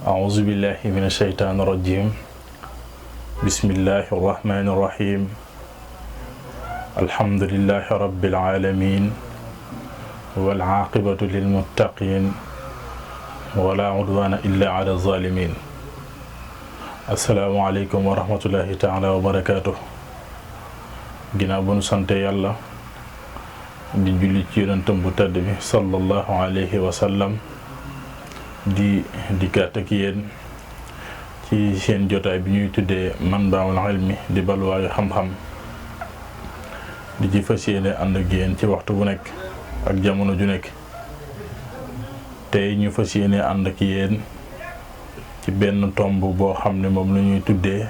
أعوذ بالله من الشيطان الرجيم بسم الله الرحمن الرحيم الحمد لله رب العالمين والعاقبة للمتقين ولا عدوان إلا على الظالمين السلام عليكم ورحمة الله تعالى وبركاته ginnaaw bu nu sante yàlla di julli ci yonentam bu tedd bi sallallahu alayhi wa sallam di dikkaat ak yéen ci seen jotaay bi ñuy tuddee Manbaul Ilmi di balwaayu xam-xam di ci fas yéene ànd ak yéen ci waxtu bu nekk ak jamono ju nekk tey ñu fas yéene ànd ak yéen ci benn tomb boo xam ne moom la ñuy tuddee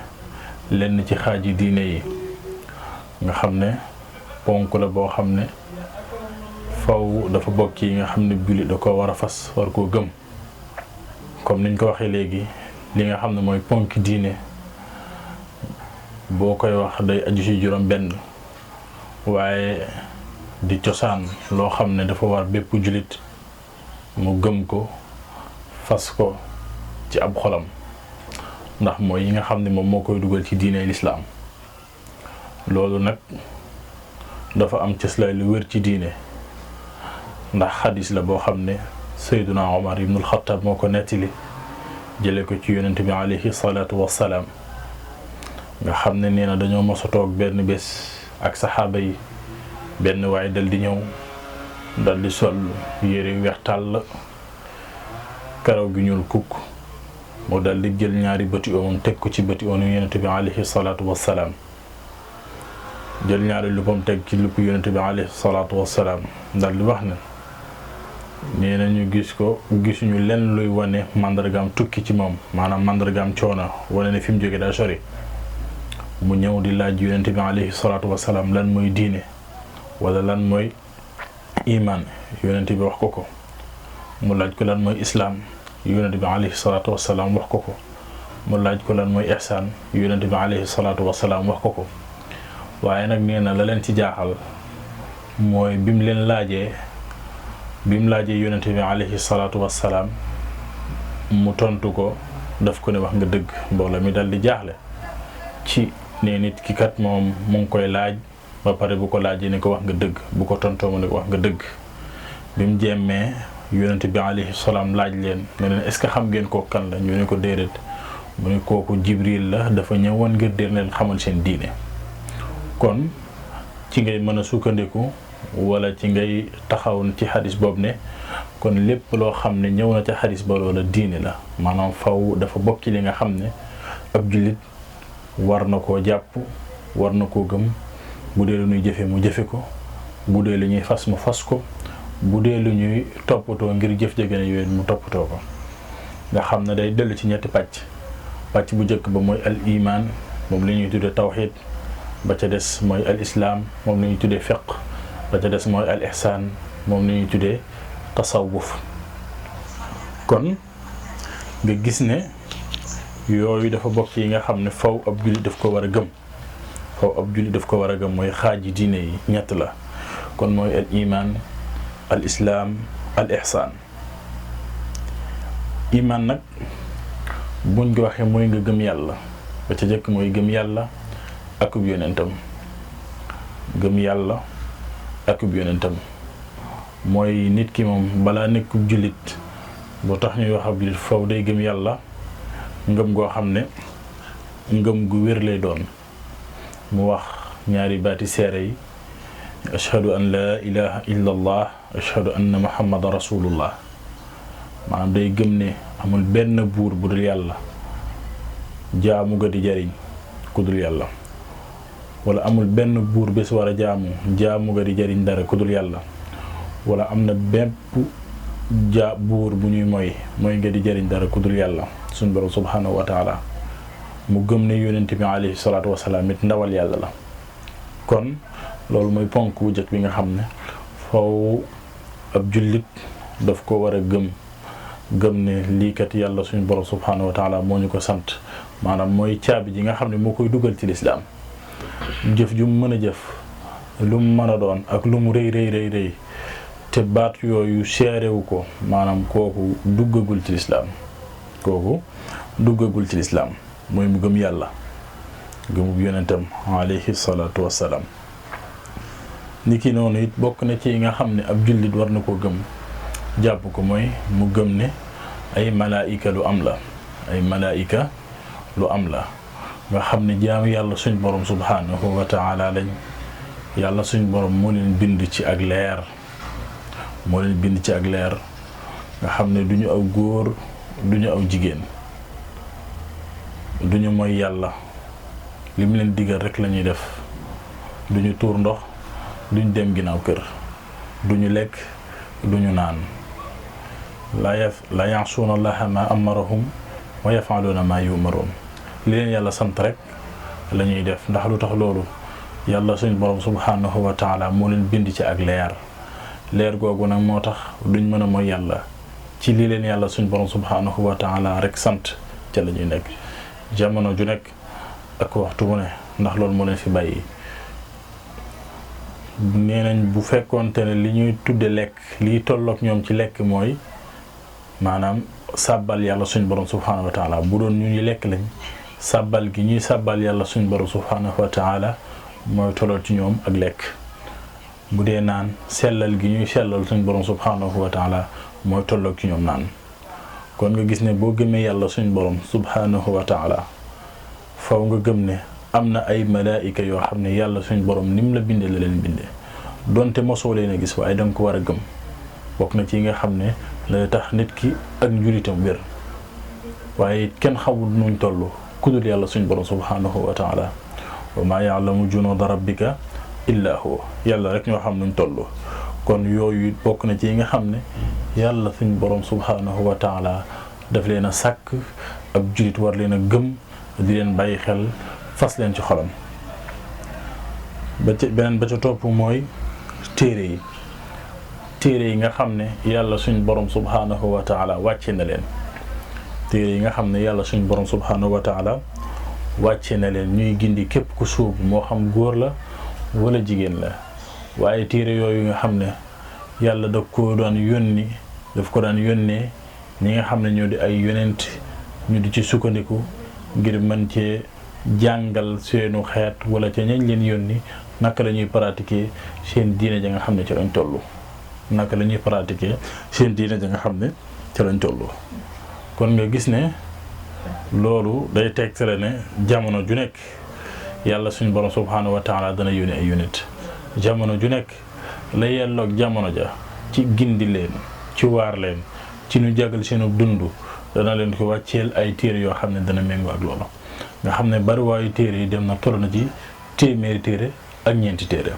lenn ci xaaji diine yi nga xam ne ponk la boo xam ne faw dafa bokk yi nga xam ne jullit da ko war a fas war koo gëm comme niñ ko waxee léegi li nga xam ne mooy ponk diine boo koy wax day aju ci juróom benn waaye di cosaan loo xam ne dafa war bépp jullit mu gëm ko fas ko ci ab xolam ndax mooy yi nga xam ne moom moo koy dugal ci diine lislaam loolu nag dafa am cëslaay lu wér ci diine ndax xadis la boo xam ne Seydina Omar ibnul Xattaab moo ko nettali jële ko ci yonent bi alayhi salaatu wassalaam nga xam ne nee na dañoo mos a toog benn bés ak saxaaba yi benn waaye dal di ñëw dal di sol yére weex tàll karaw gi ñuul kukk mu dal di jël ñaari bëti oomam teg ko ci bëti oomu yonent bi alayhi salaatu wassalaam jël ñaari luppam teg ci lupp yonent bi alayhi salaatu wassalaam dal di wax ne nee na ñu gisuñu lenn luy wane màndargaam tukki ci moom maanaam màndargaam coono wane ne fi mu jóge daa sori mu ñëw di laaj yonent bi alayhi salaatu wassalaam lan mooy diine wala lan mooy iman yonent bi wax ko mu laaj ko lan mooy islaam yonent bi alayhi salaatu wassalaam wax ko mu laaj ko lan mooy ihsaan yonent bi alayhi salaatu wassalaam wax ko waaye nag nee na la leen ci jaaxal mooy bi mu laajee yonent bi alayhi salaatu wassalaam mu tontu ko daf ko ne wax nga dëgg mbooloo mi dal di jaaxle ci ne nit ki kat moom mu ngi koy laaj ba pare bu ko laajee ne ko wax nga dëgg bu ko tontoo mu ne ko wax nga dëgg bi mu jemmee yonent bi alayhi salaam laaj leen ne leen est-ce que xam ngeen ko kan la ñu ne ko déedéet mu ne kooku Jibril la dafa ñëwoon ngir dee leen xamal seen diine kon ci ngay mën a sukkandiku wala ci ngay taxaw ci xadis boobu ne kon lépp loo xam ne ñëw na ca xadis ba loola diine la maanaam faw dafa bokk ci li nga xam ne ab jullit war na koo jàpp war na koo gëm bu dee lu ñuy jëfe mu jëfe ko bu dee lu ñuy fas mu fas ko bu dee lu ñuy toppatoo ngir jëf ja gën a yowén mu toppatoo ko nga xam ne day dellu ci ñetti pàcc bu njëkk ba mooy al iman moom la ñuy tudde tawxiid ba ca des mooy al islaam moom la ñuy tuddee fiq ba ca des mooy al ihsaan moom la ñuy tuddee tasawuf kon nga gis ne yooyu dafa bokk yi nga xam ne faw ab jullit daf ko war a gëm mooy xaaji diine yi ñett la kon mooy al iman al islaam al ihsaan iman nag buñ ko waxee mooy nga gëm yàlla ba ca jëkk mooy gëm yàlla akub yonentam mooy nit ki moom balaa nekkub jullit boo tax ñuy wax ab jullit faw day gëm yàlla ngëm goo xam ne ngëm gu wér lay doon mu wax ñaari baati seere yi ashhadu an laa ilaha illa allah ashhadu anna muhammadan rasulullah maanaam day gëm ne amul benn buur bu dul yàlla jaamu ga di jariñ ku dul yàlla wala amul benn buur bés war a jaamu ga di jariñ dara ku dul yàlla wala am na bépp buur bu ñuy mooy nga di jariñ dara ku dul yàlla suñu borom subhanahu wa taala mu gëm ne yonent bi alayhi salaatu wasalaam it ndawal yàlla la kon loolu mooy ponk bu njëkk bi nga xam ne faw ab jullit daf ko war a gëm ne lii kat yàlla suñu borom subhanahu wa taala moo ñu ko sant maanaam mooy caabi ji nga xam ne moo koy dugal ci lislaam jëf ju mu mën a jëf lu mu mën a doon ak lu mu rëy te baat yooyu seerewu ko maanaam kooku duggagul ci lislaam mooy mu gëm yàlla gëmub yonentam alayhi salaatu wassalaam. niki noonu it bokk na ci yi nga xam ne ab jullit war na koo gëm jàpp ko mooy mu gëm ne ay malaayika lu am la nga xam ne jaamu yàlla suñ borom subhanahu wa ta'ala lañ. yàlla suñ borom moo leen bind ci ak leer nga xam ne duñu aw góor duñu aw jigéen duñu mooy yàlla li mu leen digal rek lañuy def duñu tuur ndox duñu dem ginnaaw kër duñu lekk duñu naan la ya'suuna allaha ma amarahum wa yaf'aluuna ma yu'maruun li leen yàlla sant rek lañuy def ndax lu tax loolu yàlla suñ borom subhanahu wa ta'ala moo leen bind ci ak leer googu nag moo tax duñ mën a mooy yàlla ci li leen yàlla suñ borom subhanahu wa ta'ala rek sant ca la ñuy nekk jamono ju nekk ak waxtu wu ne ndax loolu moo leen fi bàyyi. nee nañ bu fekkoonte ne li ñuy tudde lekk liy tolloog ñoom ci lekk mooy maanaam sàbbal yàlla suñ borom subhanahu wa ta'ala bu doon ñu ñuy lekk lañ sàbbal gi ñuy sàbbal yàlla suñ borom subhanahu wa ta'ala mooy tolloo ci ñoom ak lekk. bu dee naan sellal gi ñuy sellal suñ borom subhanahu wa ta'ala mooy tolloog ci ñoom naan. kon nga gis ne boo gëmee yàlla suñ borom subhanahu wa ta'ala faw nga gëm ne am na ay malaayika yoo xam ne yàlla suñ borom nim la bindee la leen bindee donte mosoo leen a gis waaye danga ko war a gëm bokk na ci nga xam ne la tax nit ki ak njuritam wér waaye kenn xamul nuñ toll ku dul yàlla suñ borom subhanahu wa ta'ala wa maa ya'lamu junuuda rabbika illaa huwa yàlla rek ñoo xam nuñ toll. kon yooyu bokk na ci yi nga xam ne yàlla suñ borom subhanahu wa ta'ala daf leen a sàkk ab julit war leen a gëm di leen bàyyi xel fas leen ci xolam. beneen ba ca topp mooy téere yi nga xam ne yàlla suñ borom subhanahu wa ta'ala wàcce na leen téere yi nga xam ne yàlla suñ borom subhanahu wa ta'ala wàcce na leen ñuy gindi képp ku suubu moo xam góor la wala jigéen la. waaye téere yooyu nga xam ne yàlla daf ko daan yónnee ñi nga xam ne ñoo di ay yonent ñu di ci sukkandiku ngir mën cee jàngal seenu xeet wala ca ñañ leen yónni naka la ñuy pratiquer seen diine ja nga xam ne ca lañ toll. kon nga gis ne loolu day tegtale ne jamono ju nekk yàlla suñu borom subhanahu wa ta'ala dana yónni ay yonent jamono ju nekk la yelloog jamono ja ci gindi leen ci waar leen ci ñu jagal seenu dund dana leen ko wàcceel ay téere yoo xam ne dana méngoo ak loolu nga xam ne bariwaayu téere yi dem na toll na ci téeméeri téere ak ñeenti téere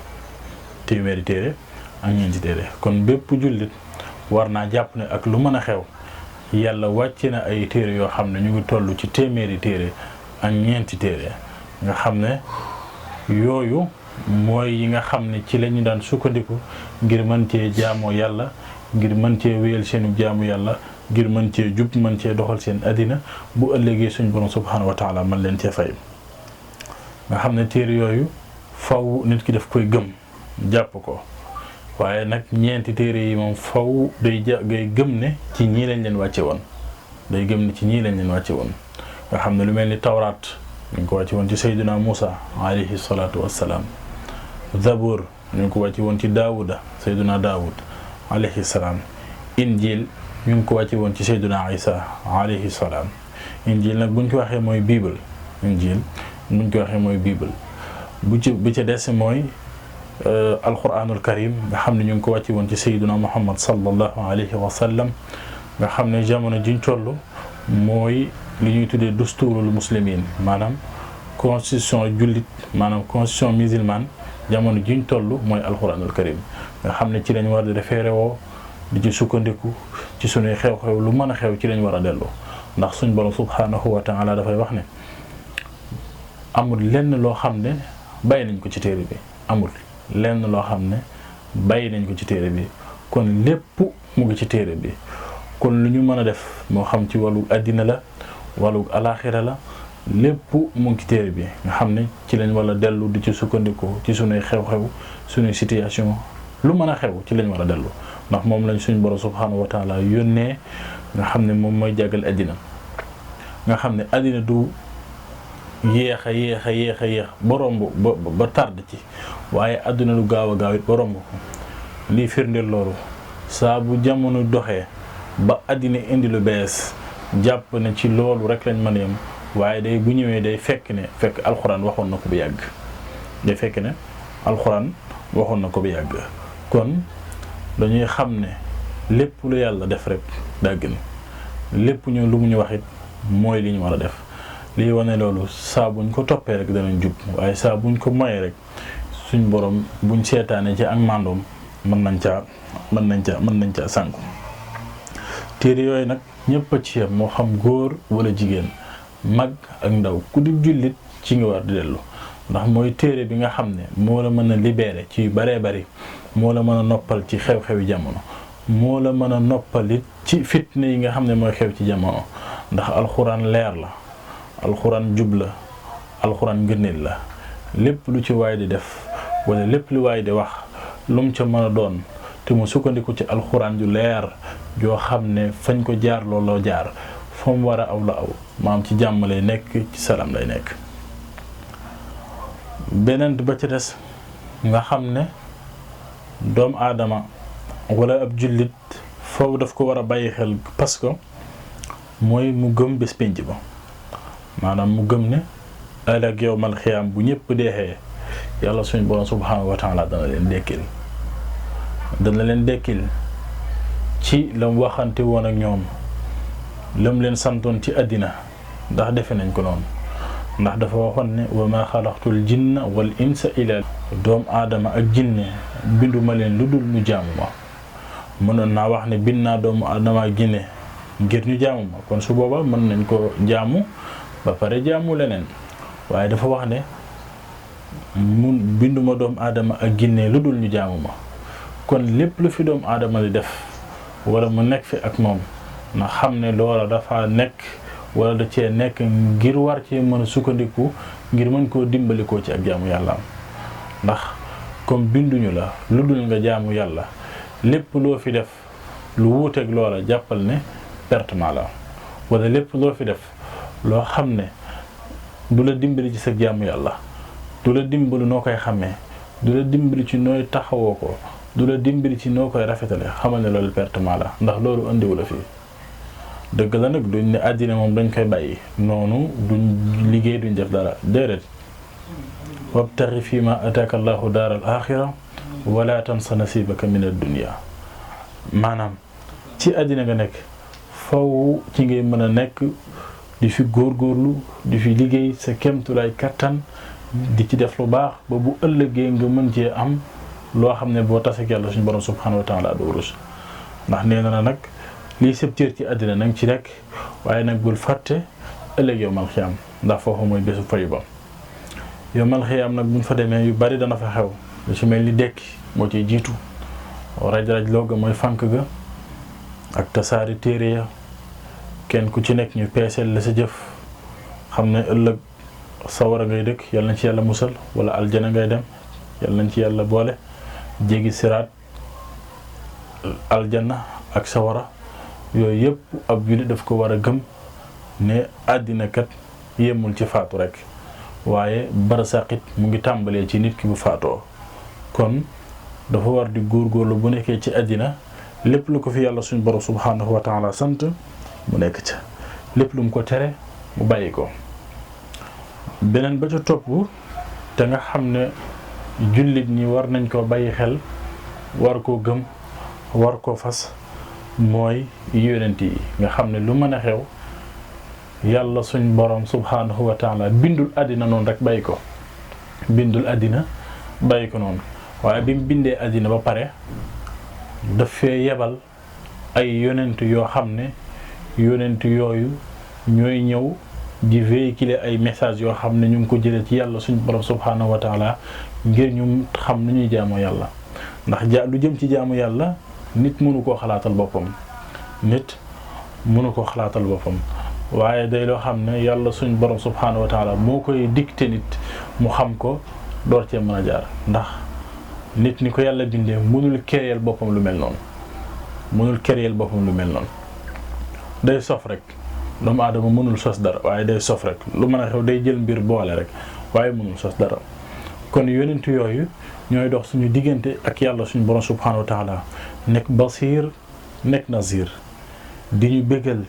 kon bépp jullit war naa jàpp ne ak lu mën a xew yàlla wàcce na ay téere yoo xam ne ñu ngi toll ci téeméeri téere ak ñeenti téere nga xam ne yooyu mooy yi nga xam ne ci la ñu daan sukkandiku ngir mën cee jaamoo yàlla ngir mën cee wéyal seenu jaamu yàlla ngir mën cee jub mën cee doxal seen addina bu ëllëgee suñ borom subhanahu wa ta'ala mën leen cee fay. nga xam ne téere yooyu faw nit ki daf koy gëm jàpp ko waaye nag ñeenti téere yi moom faw day gëm ne ci ñii lañ leen wàcce woon nga xam ne lu mel ni tawraat ñu ngi ko wàcce woon ci sayyidina Musa alayhi salaatu wassalaam. Zabur ñu ngi ko wàcce woon ci sayyidina Daawud alayhi salaam. Injil ñu ngi ko wàcce woon ci sayyidina Isa alayhi salaam. Injil nag buñ ko waxee mooy Bible bu ci des mooy alquranul karim nga xam ne ñu ngi ko wàcce woon ci sayyidina Muhammad sallallahu alayhi wa sallam nga xam ne jamono jiñ toll mooy li ñuy tuddee dusturul muslimin maanaam constitution jullit maanaam constitution musulmane jamono jiñ toll mooy alquranul karim nga xam ne ci lañ war di référé woo di ci sukkandiku ci sunuy xew-xew lu mën a xew ci lañ war a dellu ndax suñ borom subhanahu wa ta'ala dafay wax ne amul lenn loo xam ne bàyyi nañ ko ci téere bi kon lépp mu ngi ci téere bi kon lu ñu mën a def moo xam ci wàllu addina la wàllu alaaxira la lépp mu ngi ci téere bi nga xam ne ci lañ war a dellu di ci sukkandiku ci sunuy xew-xew sunuy situation lu mën a xew ci lañ war a dellu ndax moom lañ suñ borom subhanahu wa taala yónnee nga xam ne moom mooy jàggal àddina nga xam ne àddina du yéex a yéex ba romb ba tard ci waaye àdduna du gaaw a gaaw it ba romb ko lii firndeel loolu saa bu jamono doxee ba àddina indi lu bees jàpp ne ci loolu rek lañ mën a yem waaye day bu ñëwee day fekk alxuraan waxoon na ko bu yàgg day fekk ne alxuraan waxoon na ko bu yàgg kon dañuy xam ne lépp lu yàlla def rek daa gën lépp ñu lu mu ñu wax it mooy li ñu war a def lii wane loolu saa buñ ko toppee rek danañ jub waaye saa buñ ko moyee rek suñ borom buñ seetaanee ci ak mandoom mën nañ caa sànku téere yooyu nag ñëpp a ci yam moo xam góor wala jigéen mag ak ndaw ku di jullit ci nga war di dellu ndax mooy téere bi nga xam ne moo la mën a libéré ci baree bari moo la mën a noppal ci xew-xewi jamono moo la mën a noppalit ci fitna yi nga xam ne mooy xew ci jamono ndax alxuraan leer la alxuraan jub la alxuraan ngëneel la lépp lu ci waay di def wala lépp lu waay di wax lu mu ca mën a doon te mu sukkandiku ci alxuraan ju leer joo xam ne fañ ko jaar looloo jaar fa mu war a aw la aw maam ci jàmm lay nekk ci salaam lay nekk. beneen ba ci des nga xam ne doomu aadama wala ab jullit foofu daf ko war a bàyyi xel parce que mooy mu gëm bés pénc ba maanaam mu gëm ne ëllëg yawmal xiyaam bu ñëpp deexee yàlla suñu borom subhanahu wa taala dana leen dekkil ci lam waxante woon ak ñoom lam leen santoon ci àddina ndax defe nañ ko noonu ndax dafa waxoon ne wa ma xalaqtul jinna wal insa illa doom aadama ak jinne binduma leen lu dul ñu jaamu ma mënoon naa wax ne bind naa doomu aadama ak jinne ngir ñu jaamu ma kon su booba mën nañ ko jaamu ba pare jaamu leneen waaye dafa wax ne mun binduma doomu aadama ak jinne lu dul ñu jaamu ma kon lépp lu fi doomu aadama di def wala mu nekk fi ak moom na xam ne loola dafa nekk wala da cee nekk ngir war cee mën a sukkandiku ngir mën koo dimbalikoo ci ak jaamu yàlla ndax comme binduñu la lu dul nga jaamu yàlla lépp loo fi def lu wuuteeg loola jàppal ne pertement la wala lépp loo fi def loo xam ne du la dimbali ci sa jaamu yàlla du la dimbali noo koy xàmmee du la dimbali ci nooy taxawoo ko du la dimbali ci noo koy rafetale xamal ne loolu pertement la ndax loolu andiwu la fii dëgg la nag duñ ne àddina moom dañ koy bàyyi noonu duñ liggéey duñ def dara déedéet wabtaxi fii ma ataaka allahu daar al axira wala tansa nasibaka min ad-dunya maanaam ci àddina nga nekk faw ci ngay mën a nekk di fi góorgóorlu di fi liggéey sa kemtulaay kattan di ci def lu baax ba bu ëllëgee nga mën cee am loo xam ne boo tasek yàlla suñu borom subhanahu wa taala doo rus ndax nee na nag lii sëb cër ci àddina nag ci nekk waaye nag bul fàtte ëllëg yawmal xiyaam ndax foofu mooy bésu fayu ba yawmal xiyaam nag buñ fa demee yu bari dana fa xew lu ci mel ni dekki moo ciy jiitu raj-raj looga mooy fànk ga ak tasaari téere ya kenn ku ci nekk ñu peeseel la sa jëf xam ne ëllëg sawara ngay dëkk yal nañ ci yàlla musal wala aljana ngay dem yal nañ ci yàlla boole jéggi siraat aljana ak sawara yooyu yëpp ab jullit daf ko war a gëm ne àddina kat yemul ci faatu rek waaye barsaqit mu ngi tàmbalee ci nit ki bu faatoo kon dafa war di góorgóorlu bu nekkee ci àddina lépp lu ko fi yàlla suñu borom subhanahu wa taala sant mu nekk ca lépp lu mu ko tere mu bàyyi ko beneen ba ca topp te nga xam ne jullit ñi war nañ koo bàyyi xel war koo gëm war koo fas mooy yonent yi nga xam ne lu mën a xew yàlla suñ borom subhanahu wa taala bindul àddina noonu rek bàyyi ko bindul àddina bàyyi ko noonu waaye bi mu bindee àddina ba pare daf fee yebal ay yonent yoo xam ne yonent yooyu ñooy ñëw di véhiculer ay message yoo xam ne ñu ngi ko jëlee ci yàlla suñ borom subhanahu wa taala ngir ñu xam nu ñuy jaamu yàlla ndax lu jëm ci jaamu yàlla nit mënu koo xalaatal boppam waaye day loo xam ne yàlla suñ borom subhaanahu wa taala moo koy dicté nit mu xam ko door cee mën a jaar. ndax nit ni ko yàlla bindee mënul créer boppam lu mel noonu, mënul créer boppam lu mel noonu. day sof rek, doomu aadama mënul sos dara waaye day sof rek, lu mën a xew day jël mbir boole rek waaye mënul sos dara. kon yonent yooyu ñooy dox suñu diggante ak yàlla suñu borom subhaanahu wa taala, nekk basiir nekk nazir, di ñu bégal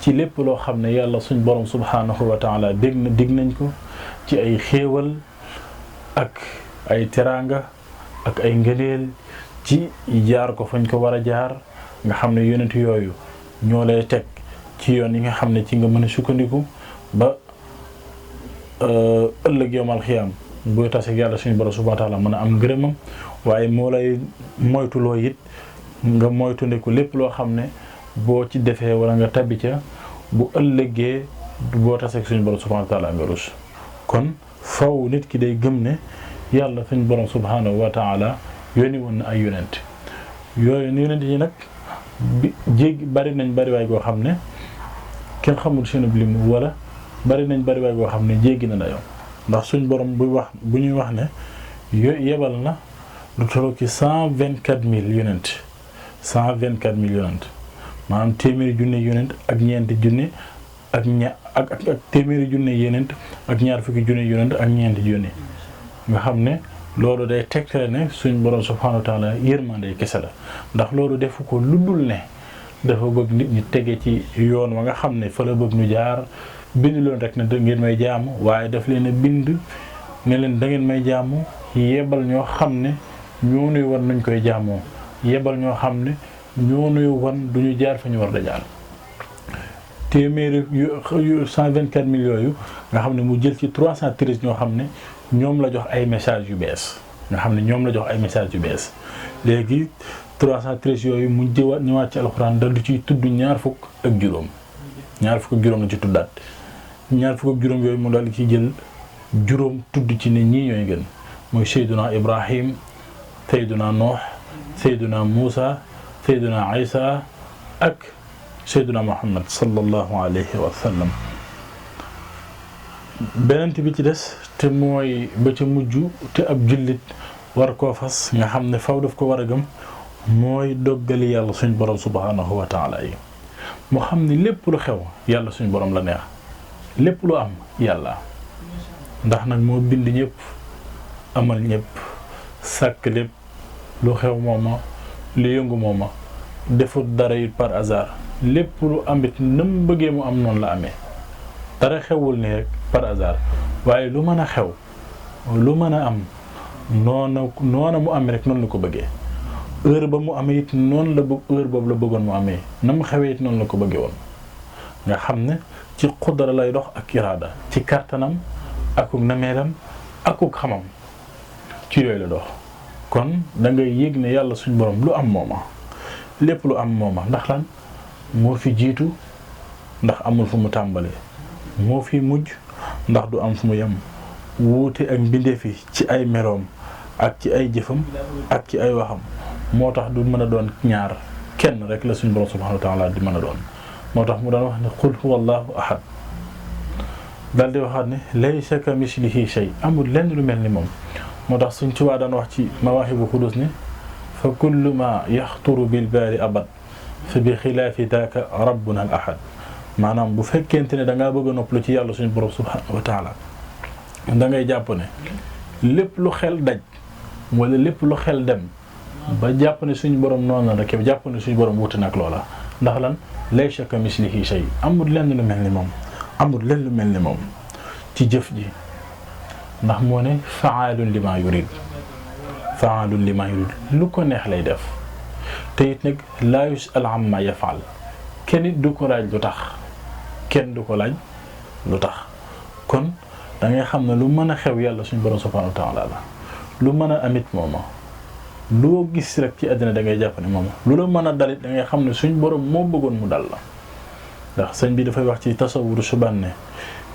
ci lépp loo xam ne yàlla suñu borom subhaanahu wa taala dig nañ ko ci ay xéewal ak ay teraanga ak ay ngëneel ci jaar ko fañ ko war a jaar. nga xam ne yonent yooyu ñoo lay teg ci yoon yi nga xam ne ci nga mën a sukkandiku ba ëllëg yawmal xiyaam buy taseeg yàlla suñu borom subhaanahu wa taala mën a am ngërëmam. waaye moo lay moytuloo it nga moytundiku lépp loo xam ne boo ci defee wala nga tabbi ca bu ëllëgee boo taseeg suñu borom subhaanahu wa taala nga rus. kon faw nit ki day gëm ne yàlla suñu borom subhaanahu wa taala yónni woon na ay yonent yooyu yonent yi nag bari nañ bariwaay goo xam ne kenn xamul seen lim wala bari nañ bariwaay goo xam ne jéggi na dayoo. ndax suñ borom bu ñuy wax ne yebal na lu tollu ci 124,000 yonent 124,000 yonent maanaam téeméeri junne yonent ak ñeenti junne ak téeméeri junne yonent ak ñaar fukki junne yonent ak ñeenti junne. nga xam ne loolu day tegtale ne suñ borom subhaanahu wa taala yërmande kese la. ndax loolu defu ko lu dul ne dafa bëgg nit ñi tege ci yoon wa nga xam ne fa la bëgg ñu jaar. bind loon rek ne da ngeen may jaamu waaye daf leen a bind ne leen da ngeen may jaamu yebal ñoo xam ne ñoo nuy wan nañ koy jaamoo, yebal ñoo xam ne ñoo nuy wan duñu jaar fa ñu war da jaar. téeméeri 124,000 yooyu nga xam ne mu jël ci 313 ñoo xam ne ñoom la jox ay message yu bees. nga xam ne ñoom la jox ay message yu bees. léegi 313 yooyu mu ñëwaat ci alxuraan dal di ciy tudd ñaar fukk ak juróom la ci tuddaat. ñaar fukk ak juróom yooyu mu daal di ci jël juróom tudd ci ne ñii ñooy gën mooy Seydina Ibrahim, Seydina Nuux, Seydina Muusa, Seydina Isa ak Seydina Muhammad sallallahu alayhi wa sallam. beneen bi ci des te mooy ba ca mujj te ab jullit war koo fas nga xam ne faw daf ko war a gëm mooy doggali yàlla suñ borom subhanahu wa taala yi. mu xam ne lépp lu xew yàlla suñ borom la neex, lépp lu am yàlla. ndax nag moo bind ñëpp, amal ñëpp, sàkk lépp, lu xew mooma, lu yëngu mooma, defut dara it par hasard. lépp lu amit nam bëggee mu am noonu la amee. dara xewul nii rek par hasard waaye lu mën a xew, lu mën a am noona mu amee rek noonu la ko bëggee. heure ba mu amee it noonu la heure boobu la bëggoon mu amee, na mu xewee it noonu la ko bëggee woon. nga xam ne ci xudara lay dox ak iraada, ci kàttanam akuk nameelam akuk xamam, ci yooyu la dox. kon da ngay yëg ne yàlla suñ borom lu am mooma, lépp lu am mooma. ndax lan moo fi jiitu, ndax amul fu mu tàmbalee, moo fi mujj ndax du am fu mu yem. wuute ak mbindeef yi ci ay meloom ak ci ay jëfam ak ci ay waxam moo tax du mën a doon ñaar, kenn rek la suñ borom subhanahu wa taala di mën a doon. moo tax mu daan wax ne qul huwa allahu ahad, daal di waxaat ne laysa ka mislihi shay, amul lenn lu mel ni moom. moo tax suñ Tuubaa daan wax ci mawaahibu qudus ne fa kullu ma yaxturu bil baari abad fa bi xilaafi daaka rabbuna al ahad. maanaam bu fekkente ne da ngaa bëgg a noppalu ci yàlla suñu borom subhanahu wa taala, da ngay jàpp ne lépp lu xel daj wala lépp lu xel dem ba jàpp ne suñu borom noonu la rek yow jàpp ne suñu borom wuute nag loola. ndax lan laysa ka mislihi shay, amul lenn lu mel ni moom, amul lenn lu mel ni moom ci jëf ji. ndax moo ne fa'aalun limaa yurid, fa'aalun limaa yurid, lu ko neex lay def. te it nag laa yus'al ammaa yaf'al, kenn it du ko laaj lu tax, kenn du ko laaj lu tax. kon da ngay xam ne lu mën a xew yàlla suñu borom subhanahu wa taala la. lu mën a amit mooma, loo gis rek ci àddina da ngay jàpp ne mooma. lu la mën a dalit da ngay xam ne suñ borom moo bëggoon mu dal la. ndax sëñ bi dafay wax ci tasawuru subaan ne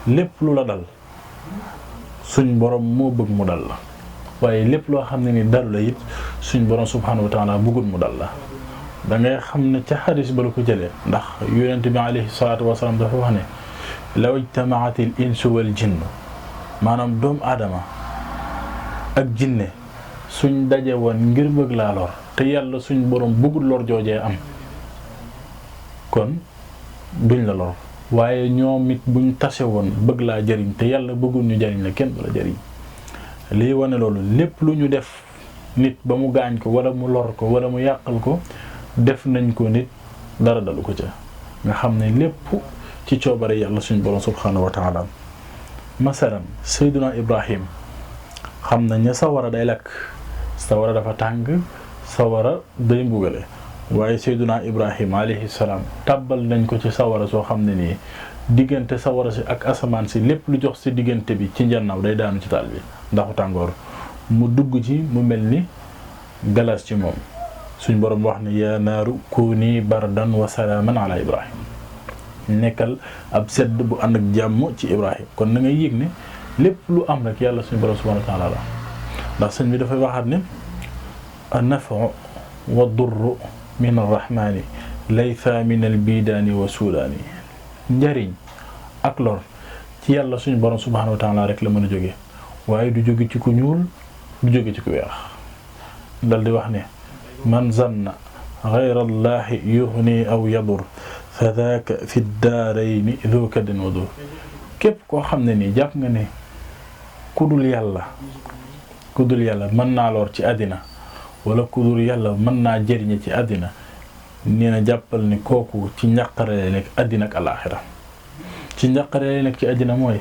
lépp lu la dal suñ borom moo bëgg mu dal la, waaye lépp loo xam ne ni dalu la it suñ borom subhanahu wa taala bëggul mu dal la. da ngay xam ne ca xadis ba la ko jëlee, ndax yonent bi alayhi salaatu wasalaam dafa wax ne law ijtamaatil insu wal jinn maanaam doomu aadama ak jinne suñ daje woon ngir bëgg laa lor te yàlla suñ borom bëggul lor joojee am kon duñ la lor waaye ñoom it buñ tase woon bëgg laa jëriñ te yàlla bëggul ñu jëriñ la kenn du la jëriñ lii wane loolu lépp lu ñu def nit ba mu gaañ ko wala mu lor ko wala mu yàqal ko def nañ ko nit dara dalu ko ca nga xam ne lépp ci coobare yàlla suñ borom subhanahu wa taala masalan Seydina Ibrahim xam nañ ne sawara day lakk sawara dafa tàng sawara day mbugale waaye Seydina Ibrahim alayhi salaam tàbbal nañ ko ci sawara soo xam ne nii diggante sawara si ak asamaan si lépp lu jox si diggante bi ci njannaaw day daanu ci taal bi ndaxu tàngoor mu dugg ci mu mel ni galas ci moom suñ borom wax ne yaa naaru kuuni bardan wa salaaman ala Ibrahim nekkal ab sedd bu ànd ak jàmm ci Ibrahim kon na nga yëg ne lépp lu am rek yàlla suñu borom subhanahu wa taala la ndax sëñ bi dafay waxaat ne an-naf'u wa durru min ar-rahmani laysa min al-bidaani wa suudaani njariñ ak lor ci yàlla suñu borom subhanahu wa taala rek la mën a jóge waaye du jóge ci ku ñuul du jóge ci ku weex dal di wax ne man zanna ghayra allahi yughni aw yadur fa dhaaka fi daarayni dhu kadin wa dur képp koo xam ne nii jàpp nga ne ku dul yàlla mën naa lor ci àddina wala ku dul yàlla mën naa jëriñe ci àddina nee na jàppal ni kooku ci njàqare lay nekk àddina ak alaaxira ci njàqare lay nekk ci àddina mooy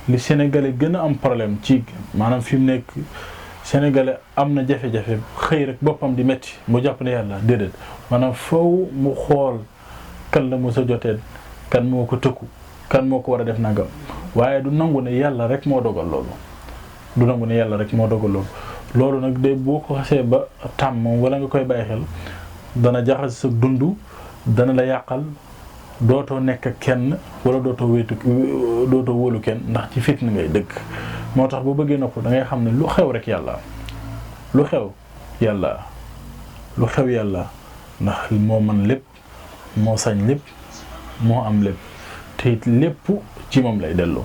li sénégalais gën a am problème ci maanaam fi mu nekk sénégalais am na jafe-jafe xëy rek boppam di metti mu jàpp ne yàlla déedéet maanaam faw mu xool kan la mu sa jotee kan moo ko tëkku kan moo ko war a def nangam waaye du nangu ne yàlla rek moo dogal loolu loolu nag de boo ko xasee ba tàmm wala nga koy bàyyi xel dana jaxas sa dund dana la yàqal dootoo nekk kenn wala dootoo wóolu kenn ndax ci fitna ngay dëkk moo tax bu bëggee nopp da ngay xam ne lu xew rek yàlla lu xew yàlla ndax moo mën lépp moo sañ lépp moo am lépp te it lépp ci moom lay dellu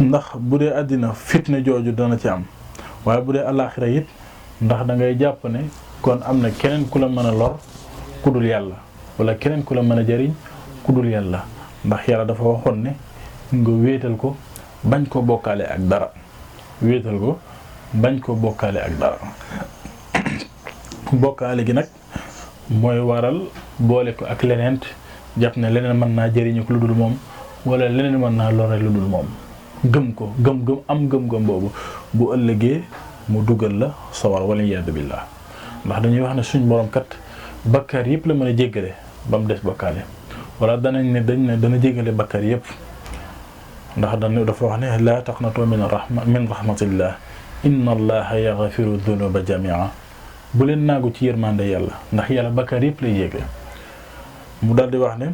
ndax bu dee àddina fitna jooju dana ci am waaye bu dee alaaxira it ndax da ngay jàpp ne kon am na keneen ku la mën a lor ku dul yàlla wala keneen ku la mën a jariñ ku dul yàlla ndax yàlla dafa waxoon ne nga wéetal ko bañ ko bokkaale ak dara bokkaale gi nag mooy waral boole ko ak leneen jàpp ne leneen mën naa jëriñu ko lu dul moom wala leneen mën naa lore lu dul moom gëm gëm boobu bu ëllëgee mu dugal la sawar wala iyaadu billah ndax dañuy wax ne suñ borom kat bakkaar yëpp la mën a jéggale ba mu des bokkaale wala dana jéggale bakkaar yëpp ndax dafa wax ne laa taqnatu min rahmatillah inna allaha yaghfiru dhunuba jami'a bu leen naagu ci yërmande yàlla ndax yàlla bakkaar yëpp lay jéggale mu daldi wax ne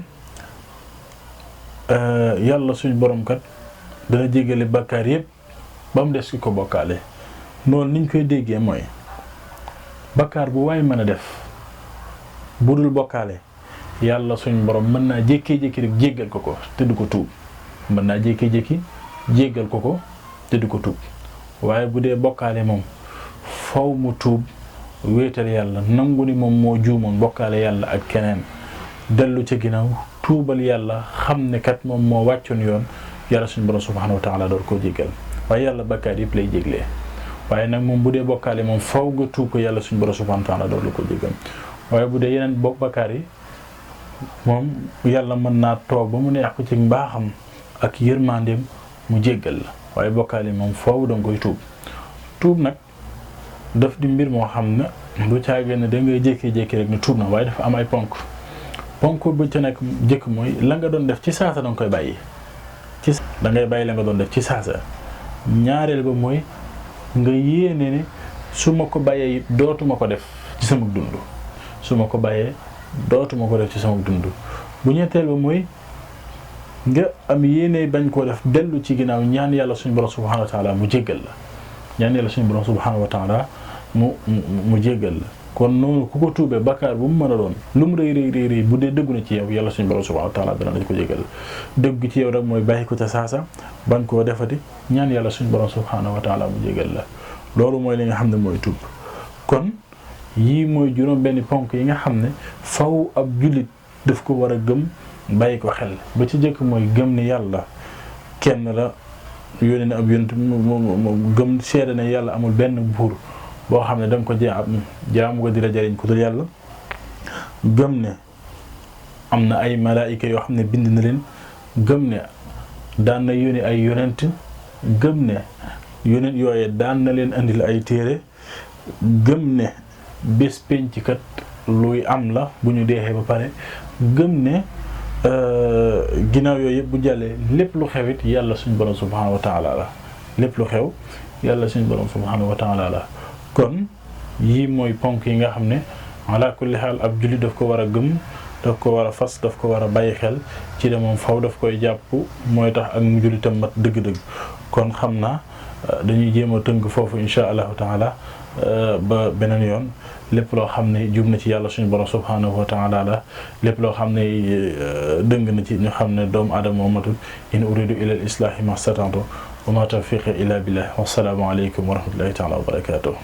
yàlla suñ borom kat dana jéggale bakkaar yëpp ba mu des ki ko bokkaale noonu niñ koy déggee mooy bakkaar bu waay mën a def bu dul bokkaale yàlla suñ borom mën naa jékkee-jékki rek jéggal ko te du ko tuub waaye bu dee bokkaale moom faw mu tuub wéetal yàlla nangu ni moom moo juumoon bokkaale yàlla ak keneen dellu ca ginnaaw tuubal yàlla xam ne kat moom moo wàccoon yoon yàlla suñ borom subhanahu wa taala door koo jéggal waaye yàlla bakkaar yëpp lay jéglee waaye nag moom bu dee bokkaale moom faw nga tuub ko yàlla suñ borom subhanahu wa taala door la ko jéggal waaye bu dee yeneen bakkaar yi moom yàlla mën naa toog ba mu neex ko ci mbaaxam ak yërmandeem mu jéggal la waaye bokkaale moom faw danga koy tuub nag daf di mbir moo xam ne du caagee ne da ngay jékki-jékki rek ne tuub na waaye dafa am ay ponk bu ca nekk jëkk mooy la nga doon def ci saasa danga koy bàyyi da ngay bàyyi la nga doon def ci saasa ñaareel ba mooy nga yéene ne su ma ko bàyyee dootuma ko def ci sama dund bu ñetteel ba mooy nga am yéene bañ koo def dellu ci ginnaaw ñaan yàlla suñu borom subhanahu wa taala mu jéggal la mu jéggal la kon noonu ku ko tuubee bakkaar bu mu mën a doon lu mu rëy bu dee dëggu na ci yow yàlla suñu borom subhanahu wa taala dana la ko jégal dëgg ci yow rek mooy bàyyi ko ca saasa bañ koo defati ñaan yàlla suñu borom subhanahu wa taala mu jégal la loolu mooy li nga xam ne mooy tuub kon yii mooy juróom benn ponk yi nga xam ne faw ab jullit daf ko war a gëm bàyyi ko xel ba ci jëkk mooy gëm ni yàlla kenn la yónnee na ab yonent mu gëm seede ne yàlla amul benn buur boo xam ne da nga ko jaamu ko di la jariñ ku dul yàlla gëm ne am na ay malaayika yoo xam ne bind na leen gëm ne daan na yónni ay yonent gëm ne yonent yooye daan na leen andil ay téere gëm ne bés penc kat luy am la bu ñu deexee ba pare gëm ne ginnaaw yooyu yëpp bu jàllee lépp lu xew it yàlla suñu borom subhanahu wa taala la lépp lu xew yàlla suñu borom subhanahu wa taala la kon yii mooy ponk yi nga xam ne ala kulli xaal ab jullit daf ko war a gëm daf ko war a fas daf ko war a bàyyi xel ci de moom faw daf koy jàpp mooy tax ak mu jullitam mat dëgg-dëgg kon xam naa dañuy jéem a tënk foofu insha allahu taala ba beneen yoon lépp loo xam ne jub na ci yàlla suñu borom subhanahu wa taala la lépp loo xam ne dëng na ci ñu xam ne doomu aadama moo matul in uridu ila al islahi ma stata'tu wa ma tawfiqi illa billah wassalaamu aleykum wa rahmatullahi taala wa barakatuh